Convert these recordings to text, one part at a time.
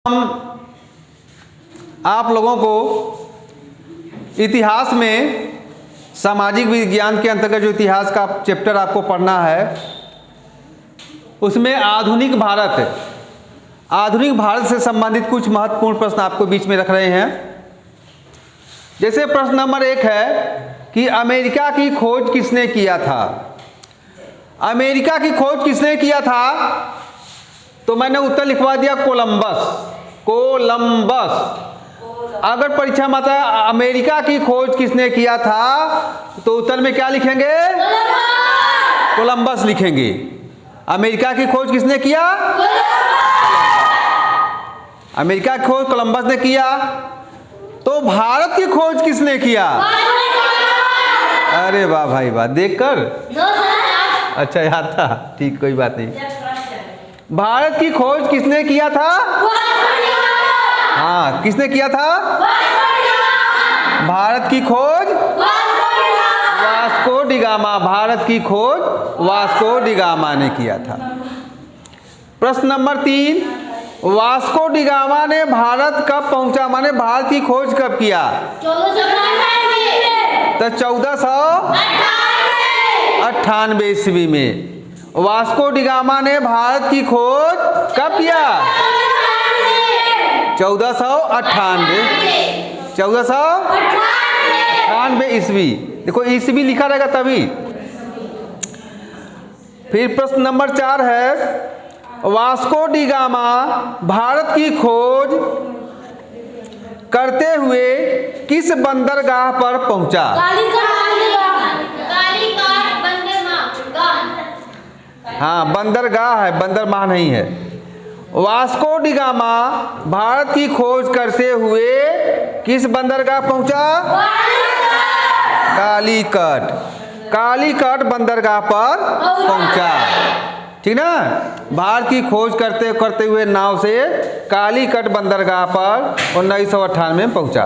हम आप लोगों को इतिहास में सामाजिक विज्ञान के अंतर्गत जो इतिहास का चैप्टर आपको पढ़ना है उसमें आधुनिक भारत से संबंधित कुछ महत्वपूर्ण प्रश्न आपको बीच में रख रहे हैं। जैसे प्रश्न नंबर 1 है कि अमेरिका की खोज किसने किया था। अमेरिका की खोज किसने किया था? तो मैंने उत्तर लिखवा दिया कोलंबस। अगर परीक्षा में आता है अमेरिका की खोज किसने किया था तो उत्तर में क्या लिखेंगे? कोलंबस लिखेंगे। अमेरिका की खोज किसने किया? अमेरिका की खोज कोलंबस ने किया। तो भारत की खोज किसने किया? अरे वाह भाई वाह, देखकर अच्छा याद था, ठीक कोई बात नहीं। भारत की खोज किसने किया था? हाँ, किसने किया था? भारत की खोज वास्को डिगामा। भारत की खोज वास्को डिगामा ने किया था। प्रश्न नंबर 3, वास्को डिगामा ने भारत कब पहुंचा, माने भारत की खोज कब किया? तो 1498 ईस्वी में वास्को डिगामा ने भारत की खोज कब किया? 1498 ईस्वी। देखो ईस्वी लिखा रहेगा तभी। फिर प्रश्न नंबर 4 है, वास्को डिगामा भारत की खोज करते हुए किस बंदरगाह पर पहुंचा? हाँ, बंदरगाह है, बंदरगाह नहीं है। वास्को डिगामा भारत की खोज करते हुए किस बंदरगाह पहुंचा? कालीकट बंदरगाह पर पहुंचा। ठीक ना? भारत की खोज करते करते हुए नाव से कालीकट बंदरगाह पर 1998 में पहुंचा।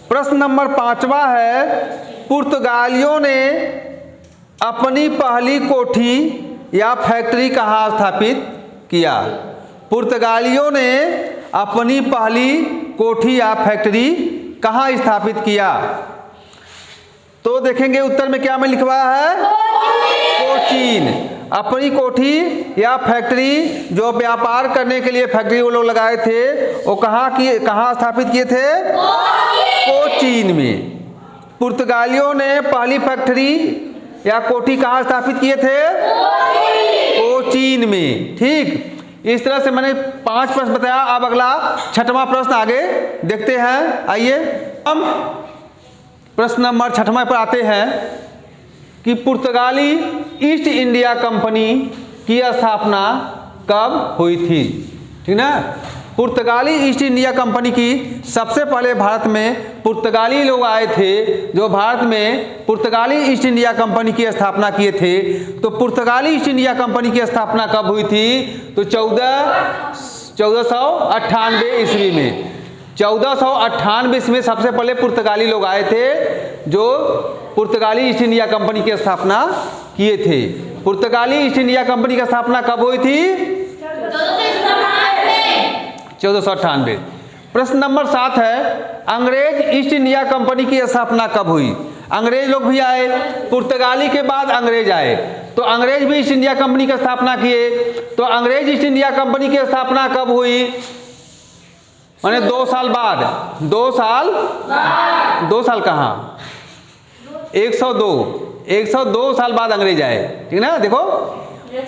प्रश्न नंबर 5वां है, पुर्तगालियों ने अपनी पहली कोठी या फैक्ट्री कहाँ स्थापित किया? पुर्तगालियों ने अपनी पहली कोठी या फैक्ट्री कहाँ स्थापित किया? तो देखेंगे उत्तर में क्या मैं लिखवाया है? कोचीन। अपनी कोठी या फैक्ट्री जो व्यापार करने के लिए फैक्ट्री वो लोग लगाए थे वो कहाँ स्थापित किए थे? कोचीन में। पुर्तगालियों ने पहली फैक्ट्री या कोठी कहाँ स्थापित किए थे? कोचीन में। ठीक, इस तरह से मैंने 5 प्रश्न बताया। अब अगला 6वां प्रश्न आगे देखते हैं। आइए हम प्रश्न नंबर 6वां पर आते हैं कि पुर्तगाली ईस्ट इंडिया कंपनी की स्थापना कब हुई थी? ठीक ना? पुर्तगाली ईस्ट इंडिया कंपनी की सबसे पहले भारत में पुर्तगाली लोग आए थे जो भारत में पुर्तगाली ईस्ट इंडिया कंपनी की स्थापना किए थे। तो पुर्तगाली ईस्ट इंडिया कंपनी की स्थापना कब हुई थी? तो 1498 ईस्वी में। 1498 ईस्वी में सबसे पहले पुर्तगाली लोग आए थे जो पुर्तगाली ईस्ट इंडिया कंपनी की स्थापना किए थे। पुर्तगाली ईस्ट इंडिया कंपनी की स्थापना कब हुई थी? 1498। प्रश्न नंबर 7 है, अंग्रेज ईस्ट इंडिया कंपनी की स्थापना कब हुई? अंग्रेज लोग भी आए, पुर्तगाली के बाद अंग्रेज आए, तो अंग्रेज भी ईस्ट इंडिया कंपनी की स्थापना किए। तो अंग्रेज ईस्ट इंडिया कंपनी की स्थापना कब हुई? माने 2 साल बाद। 2 साल कहाँ? 102 साल बाद अंग्रेज आए। ठीक ना? देखो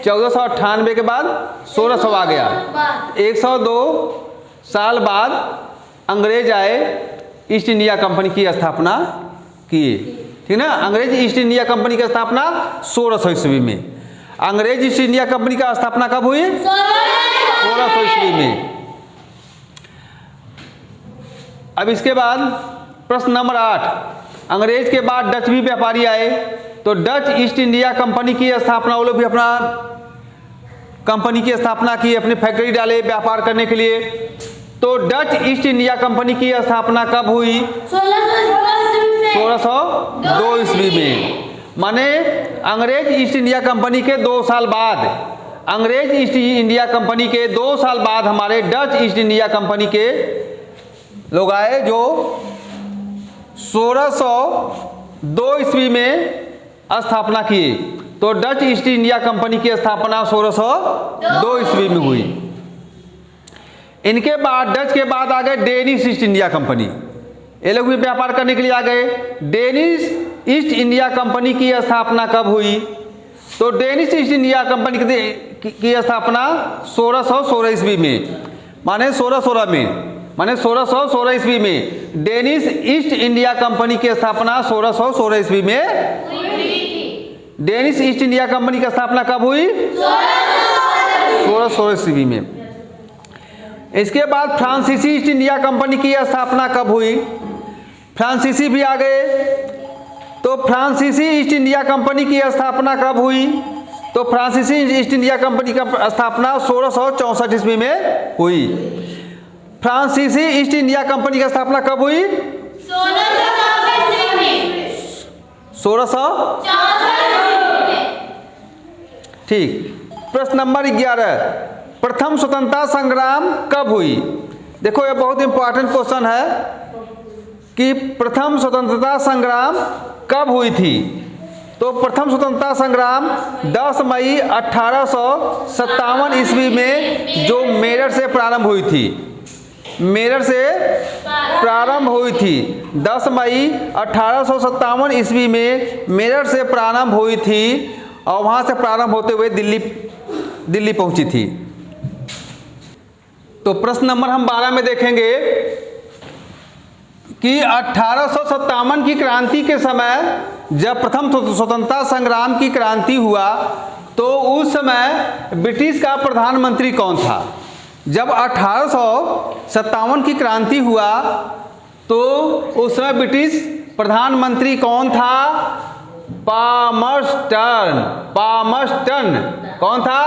1498 के बाद 1600 आ गया। 102 साल बाद अंग्रेज आए, ईस्ट इंडिया कंपनी की स्थापना किए। ठीक ना? अंग्रेज ईस्ट इंडिया कंपनी की स्थापना 1600 ईस्वी में। अंग्रेज ईस्ट इंडिया कंपनी का स्थापना कब हुई? 1600 ईस्वी में। अब इसके बाद प्रश्न नंबर 8, अंग्रेज के बाद डच भी व्यापारी आए, तो डच ईस्ट इंडिया कंपनी की स्थापना, वो लोग भी अपना कंपनी की स्थापना की, अपनी फैक्ट्री डाले व्यापार करने के लिए। तो डच ईस्ट इंडिया कंपनी की स्थापना कब हुई? 1602 ईस्वी में। माने अंग्रेज ईस्ट इंडिया कंपनी के 2 साल बाद अंग्रेज ईस्ट इंडिया कंपनी के 2 साल बाद हमारे डच ईस्ट इंडिया कंपनी के लोग आए जो 1602 ईस्वी में स्थापना किए। तो डच ईस्ट इंडिया कंपनी की स्थापना 1602 ईस्वी में हुई। इनके बाद डच के बाद आ गए डेनिश ईस्ट इंडिया कंपनी। ये लोग भी व्यापार करने के लिए आ गए। डेनिश ईस्ट इंडिया कंपनी की स्थापना कब हुई? तो डेनिश ईस्ट इंडिया कंपनी की स्थापना 1616 ईस्वी में, माने 1616 ईस्वी में डेनिश ईस्ट इंडिया कंपनी की स्थापना 1616 ईस्वी में। डेनिश ईस्ट इंडिया कंपनी की स्थापना कब हुई? 1616 ईस्वी में। इसके बाद फ्रांसीसी ईस्ट इंडिया कंपनी की स्थापना कब हुई? फ्रांसीसी भी आ गए। तो फ्रांसीसी ईस्ट इंडिया कंपनी की स्थापना कब हुई? तो फ्रांसीसी ईस्ट इंडिया कंपनी का स्थापना 1664 ईस्वी में हुई। फ्रांसीसी ईस्ट इंडिया कंपनी की स्थापना कब हुई? 1664। ठीक। प्रश्न नंबर 11, प्रथम स्वतंत्रता संग्राम कब हुई? देखो ये बहुत इंपॉर्टेंट क्वेश्चन है कि प्रथम स्वतंत्रता संग्राम कब हुई थी। तो प्रथम स्वतंत्रता संग्राम 10 मई 1857 ईस्वी में जो मेरठ से प्रारंभ हुई थी। मेरठ से प्रारंभ हुई थी। 10 मई 1857 ईस्वी में मेरठ से प्रारंभ हुई थी और वहाँ से प्रारंभ होते हुए दिल्ली पहुँची थी। तो प्रश्न नंबर हम 12 में देखेंगे कि 1857 की क्रांति के समय जब प्रथम स्वतंत्रता संग्राम की क्रांति हुआ तो उस समय ब्रिटिश का प्रधानमंत्री कौन था? जब 1857 की क्रांति हुआ तो उस समय ब्रिटिश प्रधानमंत्री कौन था? पामर्स्टन। कौन था?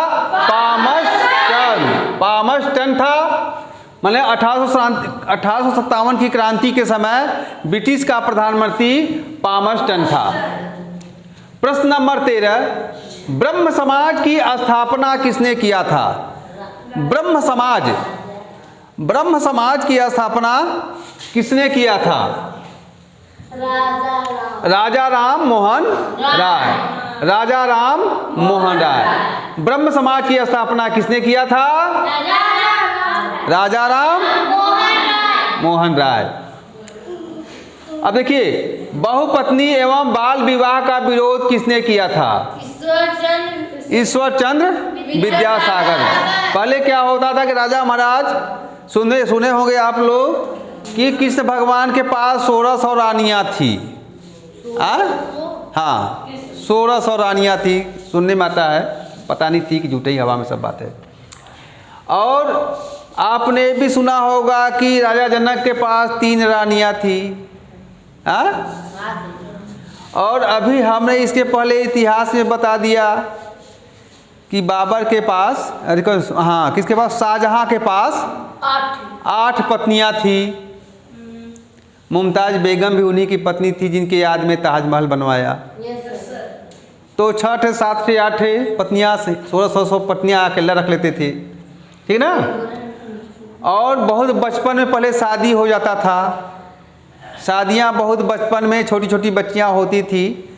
पामर्स्टन था। माने 1857 की क्रांति के समय ब्रिटिश का प्रधानमंत्री पामर्स्टन था। प्रश्न नंबर 13, ब्रह्म समाज की स्थापना किसने किया था? ब्रह्म समाज की स्थापना किसने किया था? राजा राम मोहन राय। ब्रह्म समाज की स्थापना किसने किया था? राजा राम मोहन राय। अब देखिए, बहुपत्नी एवं बाल विवाह का विरोध किसने किया था? ईश्वर चंद्र विद्यासागर। पहले क्या होता था कि राजा महाराज, सुने होंगे आप लोग कि कृष्ण भगवान के पास 1600 रानियाँ थी। हाँ, 1600 रानियाँ थी। सुनने में आता है, पता नहीं थी कि झूठे ही हवा में सब बात है। और आपने भी सुना होगा कि राजा जनक के पास 3 रानियाँ थी। और अभी हमने इसके पहले इतिहास में बता दिया कि बाबर के पास, किसके पास? शाहजहां के पास 8 पत्नियां थी। मुमताज बेगम भी उन्हीं की पत्नी थी जिनके याद में ताजमहल बनवाया। तो 6 7 8 पत्नियां से 1600 पत्नियां अकेला रख लेते थे, ठीक ना। और बहुत बचपन में पहले शादी हो जाता था। शादियां बहुत बचपन में, छोटी छोटी बच्चियां होती थी,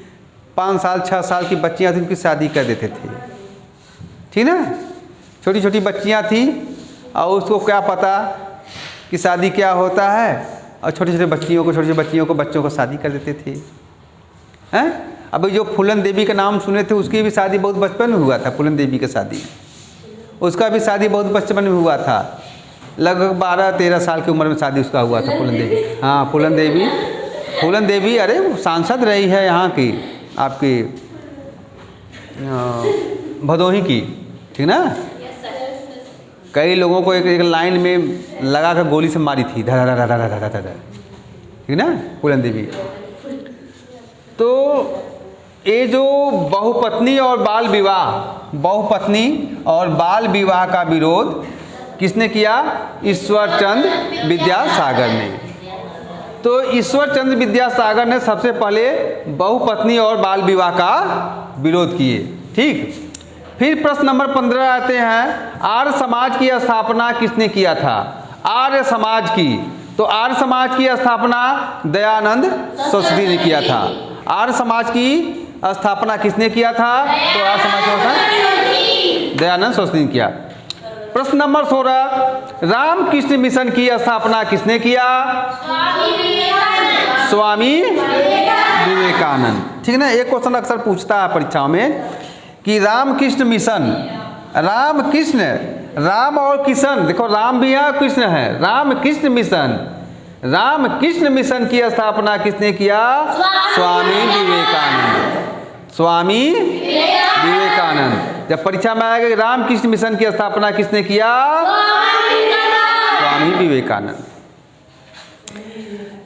5 साल 6 साल की बच्चियां थी, उनकी शादी कर देते थे, ठीक ना। छोटी छोटी बच्चियां थी और उसको क्या पता कि शादी क्या होता है, और छोटी छोटी बच्चियों को बच्चों को शादी कर देते थे। हैं? अभी जो फूलन देवी का नाम सुने थे, उसकी भी शादी बहुत बचपन में हुआ था। फूलन देवी की शादी, उसका भी शादी बहुत बचपन में हुआ था। लगभग 12-13 साल की उम्र में शादी उसका हुआ था, फूलन देवी। हाँ, फूलन देवी अरे सांसद रही है यहाँ की, आपकी भदोही की, ठीक ना। कई लोगों को एक लाइन में लगा कर गोली से मारी थी, धर, ठीक ना, फूलन देवी। तो ये जो बहुपत्नी और बाल विवाह का विरोध किसने किया? ईश्वर चंद्र विद्यासागर ने। तो ईश्वर चंद्र विद्यासागर ने सबसे पहले बहुपत्नी और बाल विवाह का विरोध किए, ठीक। फिर प्रश्न नंबर 15 आते हैं, आर्य समाज की स्थापना किसने किया था? आर्य समाज की, तो आर्य समाज की स्थापना दयानंद सरस्वती ने किया था। आर्य समाज की स्थापना किसने किया था? तो आर्य समाज की दयानंद सरस्वती ने किया। प्रश्न नंबर 16, रामकृष्ण मिशन की स्थापना किसने किया? स्वामी विवेकानंद। ठीक है ना, एक क्वेश्चन अक्सर पूछता है परीक्षाओं में कि रामकृष्ण मिशन, रामकृष्ण, राम और किशन, देखो राम भी है और कृष्ण है, रामकृष्ण मिशन, रामकृष्ण मिशन की स्थापना किसने किया? स्वामी विवेकानंद। स्वामी विवेकानंद। जब परीक्षा में आएगा रामकृष्ण मिशन की स्थापना किसने किया? स्वामी विवेकानंद।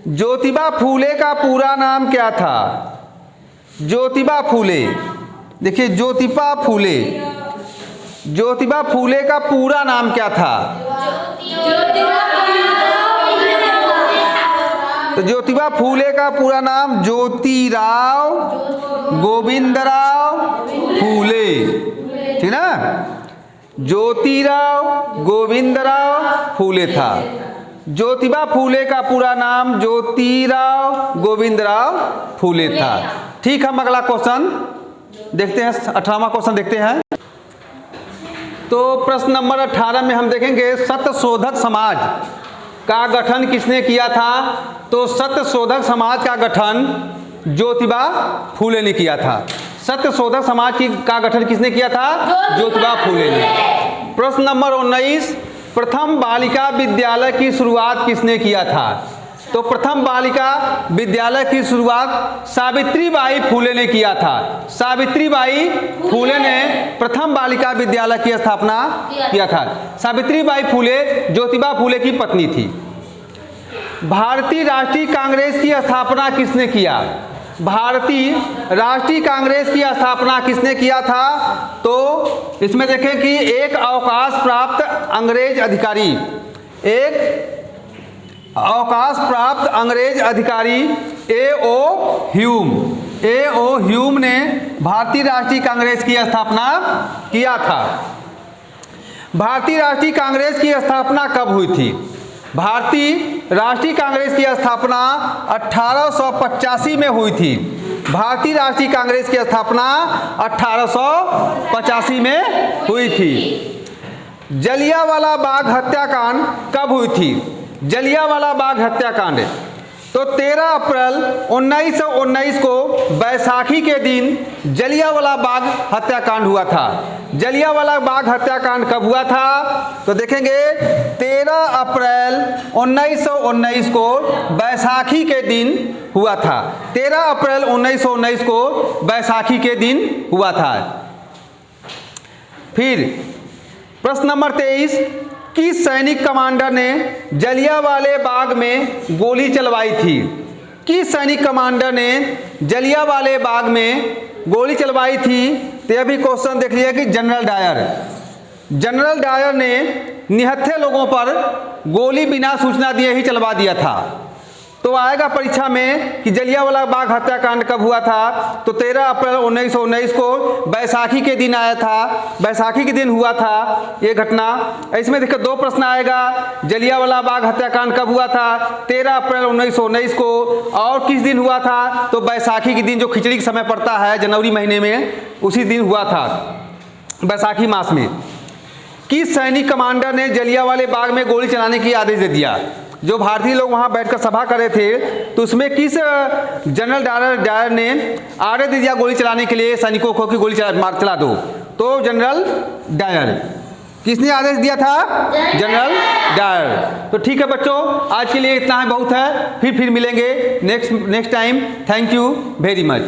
ज्योतिबा फूले का पूरा नाम क्या था? ज्योतिबा फूले, देखिए ज्योतिबा फूले, ज्योतिबा फूले का पूरा नाम क्या था? तो ज्योतिबा फूले का पूरा नाम ज्योतिराव गोविंदराव फूले, ठीक ना, ज्योतिराव गोविंदराव फूले था। ज्योतिबा फूले का पूरा नाम ज्योतिराव गोविंदराव फूले था। ठीक, हम अगला क्वेश्चन देखते हैं, 18वां क्वेश्चन देखते हैं। तो प्रश्न नंबर 18 में हम देखेंगे सत्यशोधक समाज का गठन किसने किया था? तो सत्यशोधक समाज का गठन ज्योतिबा फूले ने किया था। सत्यशोधक समाज का गठन किसने किया था? ज्योतिबा फूले ने। प्रश्न नंबर 19, प्रथम बालिका विद्यालय की शुरुआत किसने किया था? तो प्रथम बालिका विद्यालय की शुरुआत सावित्रीबाई फूले ने किया था। सावित्रीबाई फूले ने प्रथम बालिका विद्यालय की स्थापना किया था। सावित्रीबाई फूले ज्योतिबा फूले की पत्नी थी। भारतीय राष्ट्रीय कांग्रेस की स्थापना किसने किया? भारतीय राष्ट्रीय कांग्रेस की स्थापना किसने किया था? तो इसमें देखें कि एक अवकाश प्राप्त अंग्रेज अधिकारी, एक अवकाश प्राप्त अंग्रेज अधिकारी A.O. Hume, A.O. ह्यूम ने भारतीय राष्ट्रीय कांग्रेस की स्थापना किया था। भारतीय राष्ट्रीय कांग्रेस की स्थापना कब हुई थी? भारतीय राष्ट्रीय कांग्रेस की स्थापना 1885 में हुई थी। भारतीय राष्ट्रीय कांग्रेस की स्थापना 1885 में हुई थी। जलियांवाला बाग हत्याकांड कब हुई थी? जलियांवाला बाग हत्याकांड तो 13 अप्रैल 1919 को बैसाखी के दिन जलियांवाला बाग हत्याकांड हुआ था। जलियांवाला बाग हत्याकांड कब हुआ था? तो देखेंगे 13 अप्रैल 1919 को बैसाखी के दिन हुआ था। 13 अप्रैल 1919 को बैसाखी के दिन हुआ था। फिर प्रश्न नंबर 23, किस सैनिक कमांडर ने जलियांवाले बाग में गोली चलवाई थी? किस सैनिक कमांडर ने जलियांवाले बाग में गोली चलवाई थी? तो यह भी क्वेश्चन देख लिया कि जनरल डायर। जनरल डायर ने निहत्थे लोगों पर गोली बिना सूचना दिए ही चलवा दिया था। तो आएगा परीक्षा में कि जलियांवाला बाग हत्याकांड कब हुआ था? तो 13 अप्रैल 1919 को बैसाखी के दिन आया था, बैसाखी के दिन हुआ था ये घटना। इसमें देखो 2 प्रश्न आएगा, जलियांवाला बाग हत्याकांड कब हुआ था? 13 अप्रैल 1919 को, और किस दिन हुआ था? तो बैसाखी के दिन, जो खिचड़ी का समय पड़ता है जनवरी महीने में, उसी दिन हुआ था, बैसाखी मास में। किस सैनिक कमांडर ने जलियांवाले बाग में गोली चलाने की आदेश दे दिया? जो भारतीय लोग वहां बैठकर सभा करे थे, तो उसमें किस जनरल डायर ने आदेश दे दिया गोली चलाने के लिए, सैनिकों को कि गोली चला दो? तो जनरल डायर। किसने आदेश दिया था? General Dyer. तो ठीक है बच्चों, आज के लिए इतना है, बहुत है। फिर मिलेंगे next time. Thank you very much.